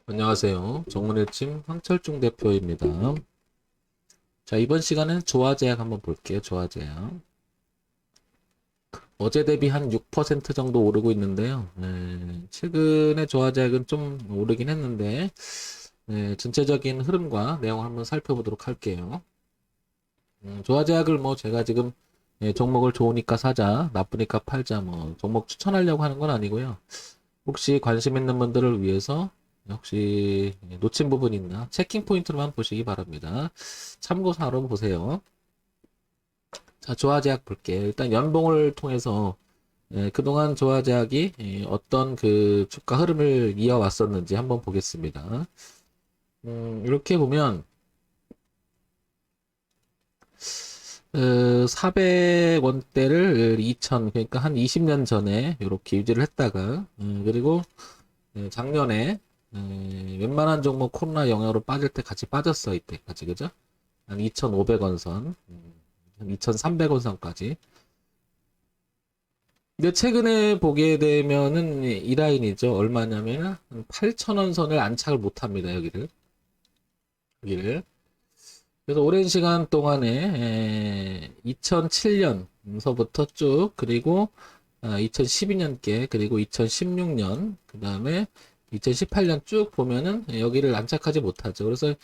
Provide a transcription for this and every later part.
안녕하세요. 정문일침 황철중 대표입니다. 자, 이번 시간은 조화제약 한번 볼게요. 조화제약. 어제 대비 한 6% 정도 오르고 있는데요. 최근에 조화제약은 좀 오르긴 했는데, 전체적인 흐름과 내용을 한번 살펴보도록 할게요. 조화제약을 뭐 제가 지금 종목을 좋으니까 사자, 나쁘니까 팔자, 뭐 종목 추천하려고 하는 건 아니고요. 혹시 관심 있는 분들을 위해서 혹시 놓친 부분이 있나 체킹 포인트로만 보시기 바랍니다. 참고사로 보세요. 자, 조화제약 볼게요. 일단 연봉을 통해서 그동안 조화제약이 어떤 그 주가 흐름을 이어왔었는지 한번 보겠습니다. 이렇게 보면 400원대를 2000 그러니까 한 20년 전에 이렇게 유지를 했다가 그리고 작년에 웬만한 종목 코로나 영향으로 빠질 때 같이 빠졌어 이때까지 그죠? 한 2,500원 선, 한 2,300원 선까지. 근데 최근에 보게 되면은 이 라인이죠. 얼마냐면 8,000원 선을 안착을 못합니다. 여기를. 그래서 오랜 시간 동안에 2007년서부터 쭉 그리고 2012년께 그리고 2016년 그 다음에 2018년 쭉 보면은 여기를 안착하지 못하죠. 그래서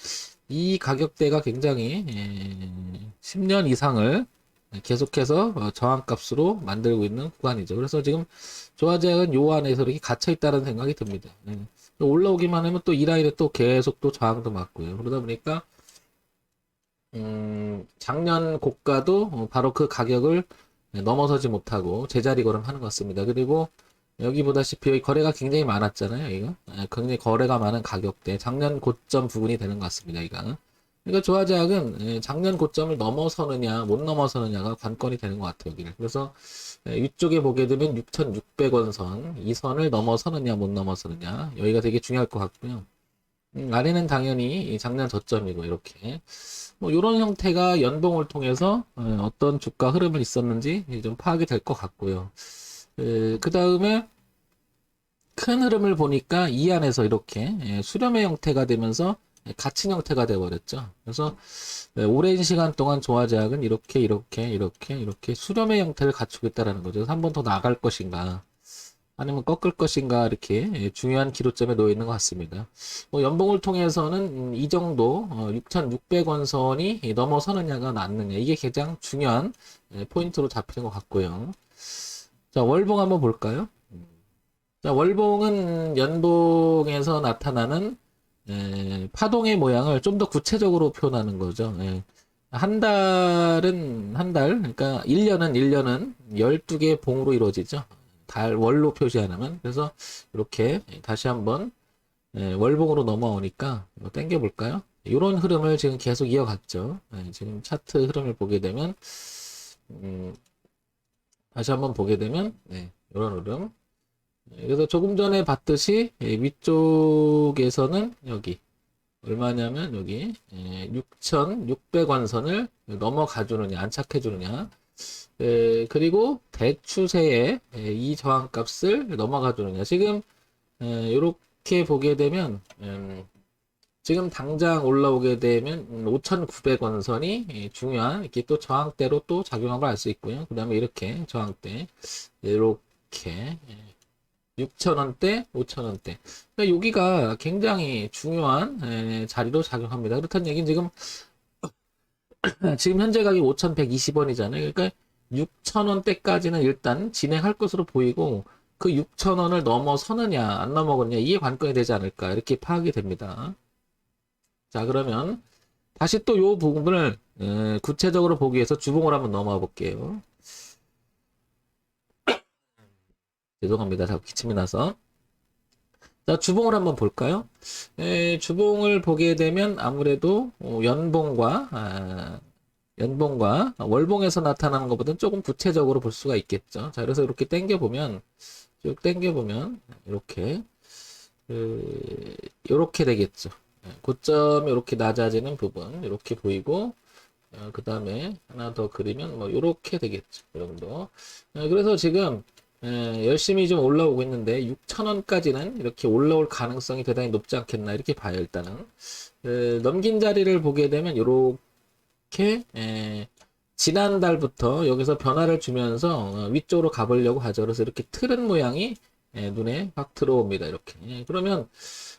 이 가격대가 굉장히 10년 이상을 계속해서 저항값으로 만들고 있는 구간이죠. 그래서 지금 조화제약은 요 안에서 이렇게 갇혀 있다는 생각이 듭니다. 올라오기만 하면 또 이 라인에 또 계속 또 저항도 맞고요. 그러다 보니까 작년 고가도 바로 그 가격을 넘어서지 못하고 제자리 걸음하는 것 같습니다. 그리고 여기 보다시피 여기 거래가 굉장히 많았잖아요. 이거 굉장히 거래가 많은 가격대 작년 고점 부근이 되는 것 같습니다. 이거 그러니까 조화제약은 작년 고점을 넘어서느냐 못 넘어서느냐가 관건이 되는 것 같아요. 여기를 그래서 위쪽에 보게 되면 6,600원 선 이 선을 넘어서느냐 못 넘어서느냐 여기가 되게 중요할 것 같고요. 아래는 당연히 작년 저점이고 이렇게 뭐 이런 형태가 연봉을 통해서 어떤 주가 흐름을 있었는지 좀 파악이 될 것 같고요. 그 다음에 큰 흐름을 보니까 이 안에서 이렇게 수렴의 형태가 되면서 갇힌 형태가 되어버렸죠. 그래서 오랜 시간 동안 조화제약은 이렇게 수렴의 형태를 갖추고 있다는 거죠. 한 번 더 나갈 것인가 아니면 꺾을 것인가 이렇게 중요한 기로점에 놓여 있는 것 같습니다. 뭐 연봉을 통해서는 이 정도 6,600원 선이 넘어서느냐가 낫느냐 이게 가장 중요한 포인트로 잡히는 것 같고요. 자, 월봉 한번 볼까요? 자, 월봉은 연봉에서 나타나는 파동의 모양을 좀 더 구체적으로 표현하는 거죠. 한 달, 그러니까 1년은 12개 봉으로 이루어지죠. 달, 월로 표시 하나면. 그래서 이렇게 다시 한번 월봉으로 넘어오니까 당겨 볼까요? 이런 흐름을 지금 계속 이어갔죠. 지금 차트 흐름을 보게 되면, 음, 다시 한번 보게 되면, 이런 흐름. 그래서 조금 전에 봤듯이 위쪽에서는 여기 얼마냐면 여기 6,600원 선을 넘어가 주느냐 안착해 주느냐 그리고 대추세에 이 저항값을 넘어가 주느냐 지금 이렇게 보게 되면 지금 당장 올라오게 되면 5,900원 선이 중요한 이렇게 또 저항대로 또 작용함을 알 수 있고요. 그 다음에 이렇게 저항대 이렇게 6,000원대, 5,000원대. 그러니까 여기가 굉장히 중요한 자리로 작용합니다. 그렇다는 얘기는 지금 현재 가격이 5,120원이잖아요. 그러니까 6,000원대까지는 일단 진행할 것으로 보이고 그 6,000원을 넘어서느냐 안 넘어가느냐 이게 관건이 되지 않을까 이렇게 파악이 됩니다. 자, 그러면 다시 또 요 부분을 구체적으로 보기 위해서 주봉을 한번 넘어가 볼게요. 죄송합니다. 자꾸 기침이 나서. 자, 주봉을 한번 볼까요? 주봉을 보게 되면 아무래도 연봉과 월봉에서 나타나는 것보다는 조금 구체적으로 볼 수가 있겠죠. 자, 그래서 이렇게 당겨보면, 쭉 당겨보면, 이렇게 되겠죠. 고점이 이렇게 낮아지는 부분, 이렇게 보이고, 그 다음에 하나 더 그리면 뭐, 이렇게 되겠죠. 이 정도. 그래서 지금 열심히 좀 올라오고 있는데 6,000원까지는 이렇게 올라올 가능성이 대단히 높지 않겠나 이렇게 봐요. 일단은 넘긴 자리를 보게 되면 이렇게 지난달부터 여기서 변화를 주면서 위쪽으로 가보려고 하죠. 그래서 이렇게 틀은 모양이 눈에 확 들어옵니다. 이렇게. 그러면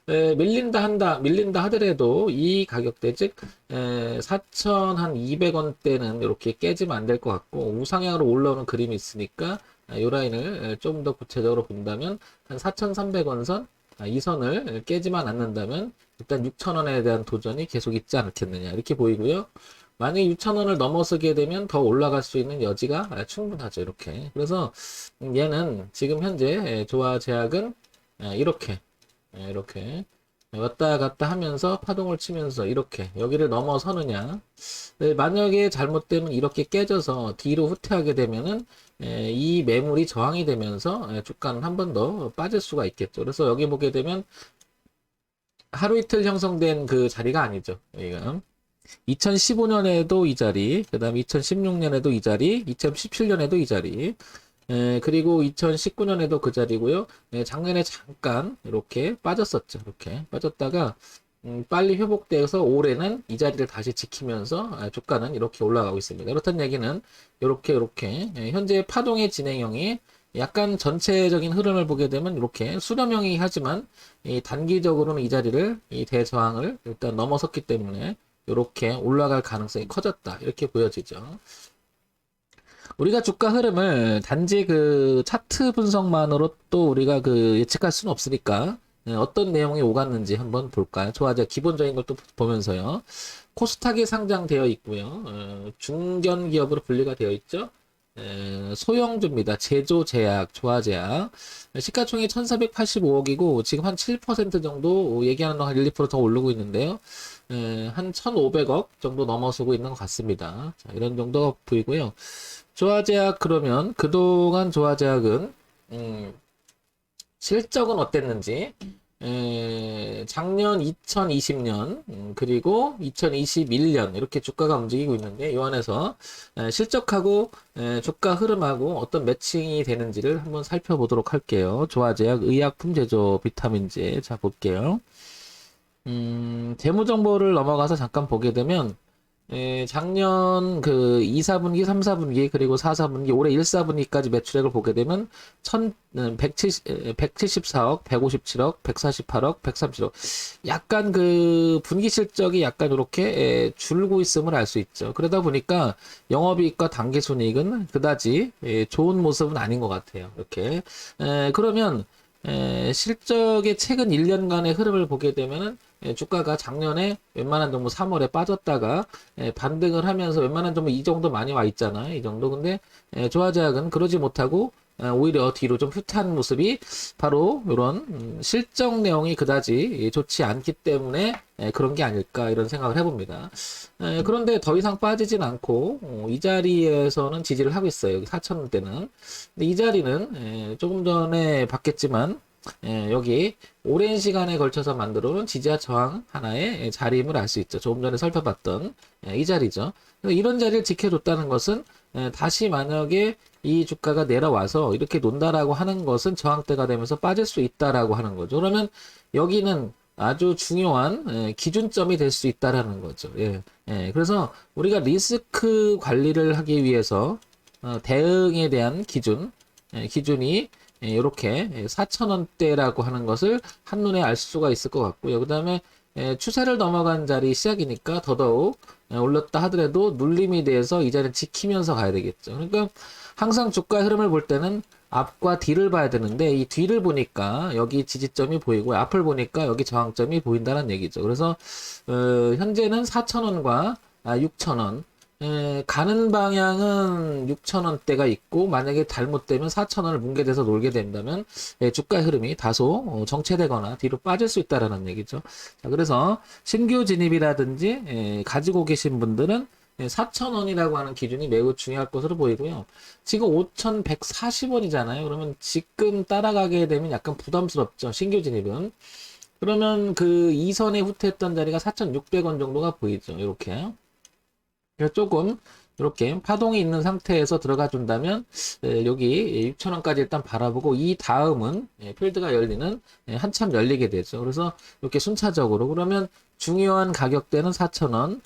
밀린다 하더라도 이 가격대 즉 4,200원대는 이렇게 깨지면 안 될 것 같고 우상향으로 올라오는 그림이 있으니까 이 라인을 좀 더 구체적으로 본다면 한 4,300원 선 이 선을 깨지만 않는다면 일단 6,000원에 대한 도전이 계속 있지 않겠느냐 이렇게 보이고요. 만약에 6,000원을 넘어서게 되면 더 올라갈 수 있는 여지가 충분하죠. 이렇게. 그래서 얘는 지금 현재 조화 제약은 이렇게 왔다 갔다 하면서 파동을 치면서 이렇게 여기를 넘어서느냐. 만약에 잘못되면 이렇게 깨져서 뒤로 후퇴하게 되면은 이 매물이 저항이 되면서 주가는 한 번 더 빠질 수가 있겠죠. 그래서 여기 보게 되면 하루 이틀 형성된 그 자리가 아니죠. 여기가. 2015년에도 이 자리, 그 다음에 2016년에도 이 자리, 2017년에도 이 자리, 그리고 2019년에도 그 자리고요. 작년에 잠깐 이렇게 빠졌었죠. 이렇게 빠졌다가 빨리 회복돼서 올해는 이 자리를 다시 지키면서 주가는 이렇게 올라가고 있습니다. 그렇다는 얘기는 이렇게 현재 파동의 진행형이 약간 전체적인 흐름을 보게 되면 이렇게 수렴형이 하지만 단기적으로는 이 자리를 이 대저항을 일단 넘어섰기 때문에 이렇게 올라갈 가능성이 커졌다. 이렇게 보여지죠. 우리가 주가 흐름을 단지 그 차트 분석만으로 또 우리가 그 예측할 수는 없으니까 어떤 내용이 오갔는지 한번 볼까요? 좋아요. 기본적인 걸 또 보면서요. 코스닥에 상장되어 있고요. 중견 기업으로 분리가 되어 있죠. 소형주입니다. 제조, 제약, 조화제약. 시가총액 1485억이고 지금 한 7% 정도 얘기하는 한 1, 2%더 오르고 있는데요. 한 1500억 정도 넘어서고 있는 것 같습니다. 자, 이런 정도가 보이고요. 조화제약 그러면 그동안 조화제약은 실적은 어땠는지 작년 2020년 그리고 2021년 이렇게 주가가 움직이고 있는데 이 안에서 실적하고 주가 흐름하고 어떤 매칭이 되는지를 한번 살펴보도록 할게요. 조화제약, 의약품 제조, 비타민제 자 볼게요. 재무 정보를 넘어가서 잠깐 보게 되면 작년 그 2, 4분기, 3, 4분기, 그리고 4, 4분기, 올해 1, 4분기까지 매출액을 보게 되면 174억, 157억, 148억, 137억. 약간 그 분기 실적이 약간 이렇게 줄고 있음을 알 수 있죠. 그러다 보니까 영업이익과 당기순이익은 그다지 좋은 모습은 아닌 것 같아요. 이렇게. 그러면 실적의 최근 1년간의 흐름을 보게 되면은 주가가 작년에 웬만한 정도 3월에 빠졌다가 반등을 하면서 웬만한 정도 이 정도 많이 와 있잖아요. 이 정도. 근데 조화제약은 그러지 못하고 오히려 뒤로 좀 후퇴한 모습이 바로 이런 실적 내용이 그다지 좋지 않기 때문에 그런 게 아닐까 이런 생각을 해봅니다. 그런데 더 이상 빠지진 않고 이 자리에서는 지지를 하고 있어요. 여기 4,000원대는. 근데 이 자리는 조금 전에 봤겠지만 여기 오랜 시간에 걸쳐서 만들어 놓은 지지와 저항 하나의 자리임을 알 수 있죠. 조금 전에 살펴봤던 이 자리죠. 이런 자리를 지켜줬다는 것은 다시 만약에 이 주가가 내려와서 이렇게 논다라고 하는 것은 저항대가 되면서 빠질 수 있다라고 하는 거죠. 그러면 여기는 아주 중요한 기준점이 될 수 있다라는 거죠. 그래서 우리가 리스크 관리를 하기 위해서 대응에 대한 기준이 이렇게 4,000원대라고 하는 것을 한눈에 알 수가 있을 것 같고요. 그 다음에 추세를 넘어간 자리 시작이니까 더더욱 올렸다 하더라도 눌림이 돼서 이 자리를 지키면서 가야 되겠죠. 그러니까 항상 주가 흐름을 볼 때는 앞과 뒤를 봐야 되는데 이 뒤를 보니까 여기 지지점이 보이고 앞을 보니까 여기 저항점이 보인다는 얘기죠. 그래서 현재는 4,000원과 6,000원 가는 방향은 6,000원대가 있고 만약에 잘못되면 4,000원을 뭉개돼서 놀게 된다면 주가 흐름이 다소 정체되거나 뒤로 빠질 수 있다라는 얘기죠. 자, 그래서 신규 진입이라든지 가지고 계신 분들은 4,000원이라고 하는 기준이 매우 중요할 것으로 보이고요. 지금 5,140원이잖아요. 그러면 지금 따라가게 되면 약간 부담스럽죠. 신규 진입은. 그러면 그 이선에 후퇴했던 자리가 4,600원 정도가 보이죠. 이렇게. 조금 이렇게 파동이 있는 상태에서 들어가 준다면 여기 6,000원까지 일단 바라보고 이 다음은 필드가 열리는 한참 열리게 되죠. 그래서 이렇게 순차적으로 그러면 중요한 가격대는 4,000원,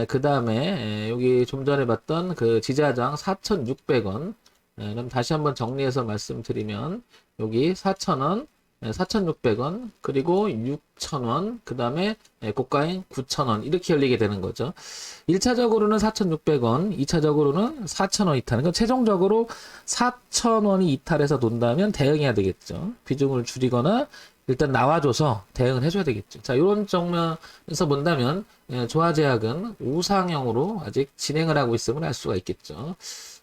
그 다음에 여기 좀 전에 봤던 그 지지하장 4,600원. 그럼 다시 한번 정리해서 말씀드리면 여기 4,000원, 4,600원, 그리고 6,000원, 그 다음에 고가인 9,000원 이렇게 열리게 되는 거죠. 1차적으로는 4,600원, 2차적으로는 4,000원 이탈. 그러니까 최종적으로 4,000원이 이탈해서 논다면 대응해야 되겠죠. 비중을 줄이거나 일단 나와줘서 대응을 해줘야 되겠죠. 자, 이런 정면에서 본다면 조화제약은 우상향으로 아직 진행을 하고 있음을 알 수가 있겠죠.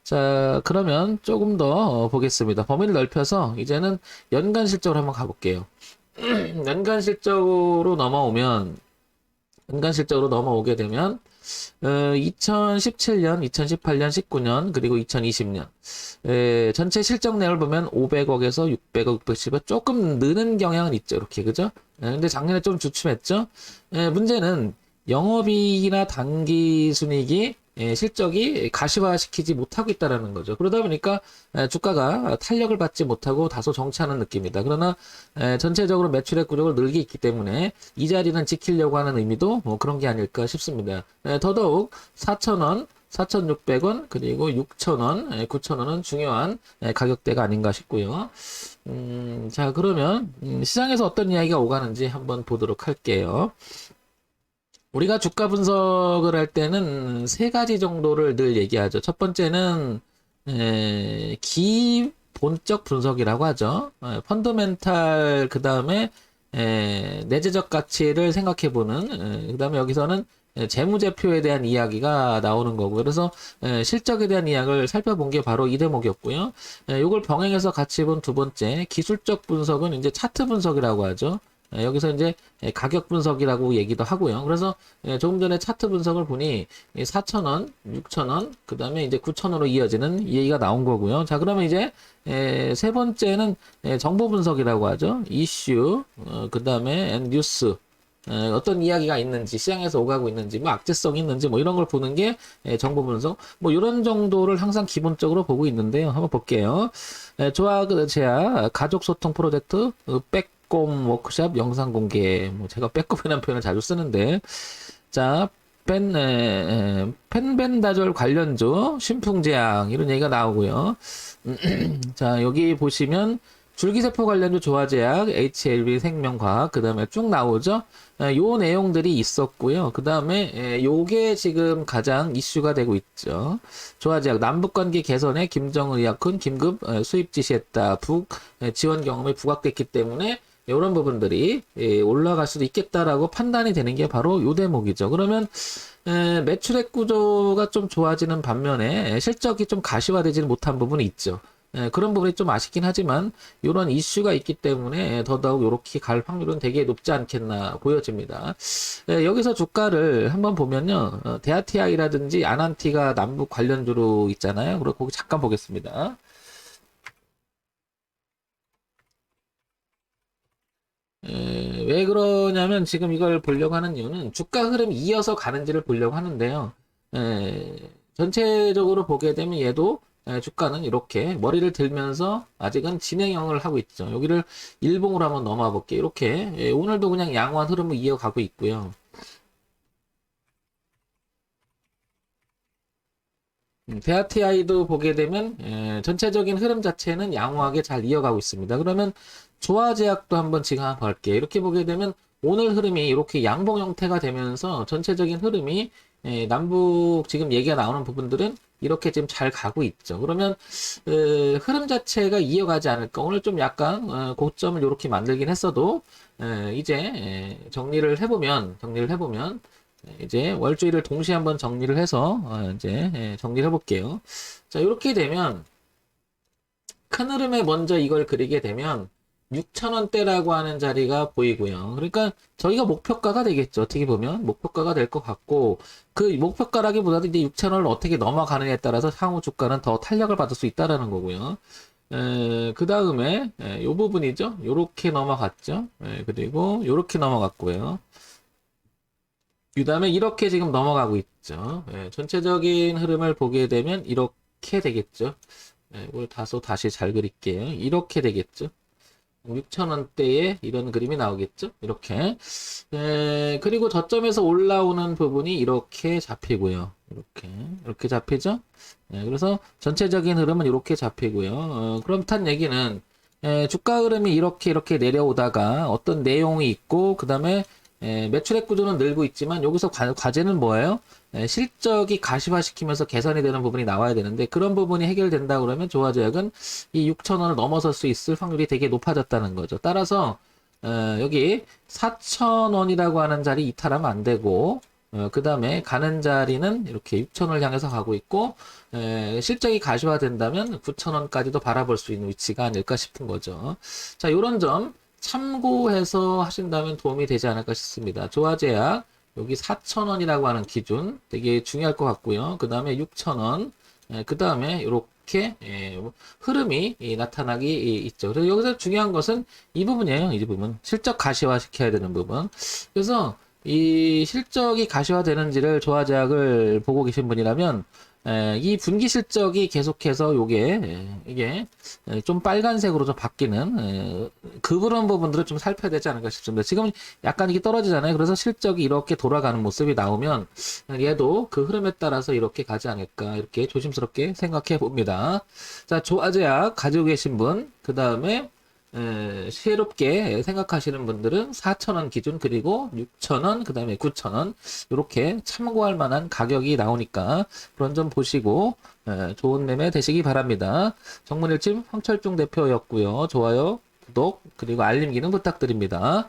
자, 그러면 조금 더 보겠습니다. 범위를 넓혀서 이제는 연간 실적으로 한번 가볼게요. 연간 실적으로 넘어오면, 연간 실적으로 넘어오게 되면, 2017년, 2018년, 19년, 그리고 2020년. 전체 실적 내역을 보면 500억에서 600억, 610억 조금 느는 경향은 있죠. 이렇게, 그죠? 근데 작년에 좀 주춤했죠? 문제는 영업이익이나 당기순이익이 실적이 가시화시키지 못하고 있다라는 거죠. 그러다 보니까 주가가 탄력을 받지 못하고 다소 정체하는 느낌이다. 그러나 전체적으로 매출액 구조를 늘기 있기 때문에 이 자리는 지키려고 하는 의미도 뭐 그런 게 아닐까 싶습니다. 더더욱 4,000원, 4,600원, 그리고 6,000원, 9,000원은 중요한 가격대가 아닌가 싶고요. 자, 그러면 시장에서 어떤 이야기가 오가는지 한번 보도록 할게요. 우리가 주가 분석을 할 때는 세 가지 정도를 늘 얘기하죠. 첫 번째는 기본적 분석이라고 하죠. 펀더멘탈 그 다음에 내재적 가치를 생각해보는 그 다음에 여기서는 재무제표에 대한 이야기가 나오는 거고 그래서 실적에 대한 이야기를 살펴본 게 바로 이 대목이었고요. 이걸 병행해서 같이 본 두 번째 기술적 분석은 이제 차트 분석이라고 하죠. 여기서 이제 가격 분석이라고 얘기도 하고요. 그래서 조금 전에 차트 분석을 보니 4,000원, 6,000원, 그 다음에 이제 9,000원으로 이어지는 이 얘기가 나온 거고요. 자, 그러면 이제 세 번째는 정보 분석이라고 하죠. 이슈, 그 다음에 뉴스. 어떤 이야기가 있는지, 시장에서 오가고 있는지, 뭐 악재성이 있는지, 뭐 이런 걸 보는 게 정보 분석. 뭐 이런 정도를 항상 기본적으로 보고 있는데요. 한번 볼게요. 조화제약 가족 소통 프로젝트 빼꼼 워크샵 영상 공개. 뭐 제가 빼꼼이라는 표현을 자주 쓰는데, 자. 펜벤다졸 관련주, 신풍제약, 이런 얘기가 나오고요. 자, 여기 보시면, 줄기세포 관련주 조화제약, HLB 생명과학, 그 다음에 쭉 나오죠? 요 내용들이 있었고요. 그 다음에, 요게 지금 가장 이슈가 되고 있죠. 조화제약, 남북관계 개선에 김정은 의약군 긴급 수입 지시했다. 지원 경험이 부각됐기 때문에, 이런 부분들이 올라갈 수도 있겠다라고 판단이 되는 게 바로 요 대목이죠. 그러면 매출액 구조가 좀 좋아지는 반면에 실적이 좀 가시화되지는 못한 부분이 있죠. 그런 부분이 좀 아쉽긴 하지만 이런 이슈가 있기 때문에 더더욱 이렇게 갈 확률은 되게 높지 않겠나 보여집니다. 여기서 주가를 한번 보면요. 대아티아이라든지 아난티가 남북 관련주로 있잖아요. 그리고 거기 잠깐 보겠습니다. 왜 그러냐면 지금 이걸 보려고 하는 이유는 주가 흐름이 이어서 가는지를 보려고 하는데요. 전체적으로 보게 되면 얘도 주가는 이렇게 머리를 들면서 아직은 진행형을 하고 있죠. 여기를 일봉으로 한번 넘어와 볼게요. 이렇게 오늘도 그냥 양호한 흐름을 이어가고 있고요. 대아티아이도 보게 되면 전체적인 흐름 자체는 양호하게 잘 이어가고 있습니다. 그러면 조화제약도 한번 지금 한번 볼게요. 이렇게 보게 되면 오늘 흐름이 이렇게 양봉 형태가 되면서 전체적인 흐름이 남북 지금 얘기가 나오는 부분들은 이렇게 지금 잘 가고 있죠. 그러면 흐름 자체가 이어가지 않을까. 오늘 좀 약간 고점을 이렇게 만들긴 했어도 이제 정리를 해보면 이제 월주일을 동시에 한번 정리를 해서 이제 정리를 해볼게요. 자, 이렇게 되면 큰 흐름에 먼저 이걸 그리게 되면 6,000원대라고 하는 자리가 보이고요. 그러니까 저희가 목표가가 되겠죠. 어떻게 보면 목표가가 될 것 같고 그 목표가라기보다도 이제 6,000원을 어떻게 넘어가느냐에 따라서 향후 주가는 더 탄력을 받을 수 있다라는 거고요. 그 다음에 이 부분이죠. 요렇게 넘어갔죠. 그리고 요렇게 넘어갔고요. 그 다음에 이렇게 지금 넘어가고 있죠. 예, 전체적인 흐름을 보게 되면 이렇게 되겠죠. 예, 이걸 다시 잘 그릴게요. 이렇게 되겠죠. 6,000원대에 이런 그림이 나오겠죠? 이렇게. 그리고 저점에서 올라오는 부분이 이렇게 잡히고요. 이렇게 잡히죠? 그래서 전체적인 흐름은 이렇게 잡히고요. 그렇단 얘기는, 주가 흐름이 이렇게 내려오다가 어떤 내용이 있고, 그 다음에 매출액 구조는 늘고 있지만 여기서 과제는 뭐예요? 실적이 가시화시키면서 개선이 되는 부분이 나와야 되는데 그런 부분이 해결된다 그러면 조화제약은 이 6,000원을 넘어설 수 있을 확률이 되게 높아졌다는 거죠. 따라서 여기 4,000원이라고 하는 자리 이탈하면 안 되고 그 다음에 가는 자리는 이렇게 6,000원을 향해서 가고 있고 실적이 가시화된다면 9,000원까지도 바라볼 수 있는 위치가 아닐까 싶은 거죠. 자, 요런 점 참고해서 하신다면 도움이 되지 않을까 싶습니다. 조화제약 여기 4,000원이라고 하는 기준 되게 중요할 것 같고요. 그 다음에 6,000원, 그 다음에 이렇게 흐름이 나타나기 있죠. 그래서 여기서 중요한 것은 이 부분이에요. 이 부분 실적 가시화 시켜야 되는 부분. 그래서 이 실적이 가시화되는지를 조화제약을 보고 계신 분이라면 이 분기 실적이 계속해서 이게 좀 빨간색으로 좀 바뀌는 그런 부분들을 좀 살펴야 되지 않을까 싶습니다. 지금 약간 이게 떨어지잖아요. 그래서 실적이 이렇게 돌아가는 모습이 나오면 얘도 그 흐름에 따라서 이렇게 가지 않을까 이렇게 조심스럽게 생각해 봅니다. 자, 조화제약 가지고 계신 분, 그 다음에 새롭게 생각하시는 분들은 4,000원 기준 그리고 6,000원 그 다음에 9,000원 이렇게 참고할 만한 가격이 나오니까 그런 점 보시고 좋은 매매 되시기 바랍니다. 정문일침 황철중 대표였고요. 좋아요, 구독 그리고 알림 기능 부탁드립니다.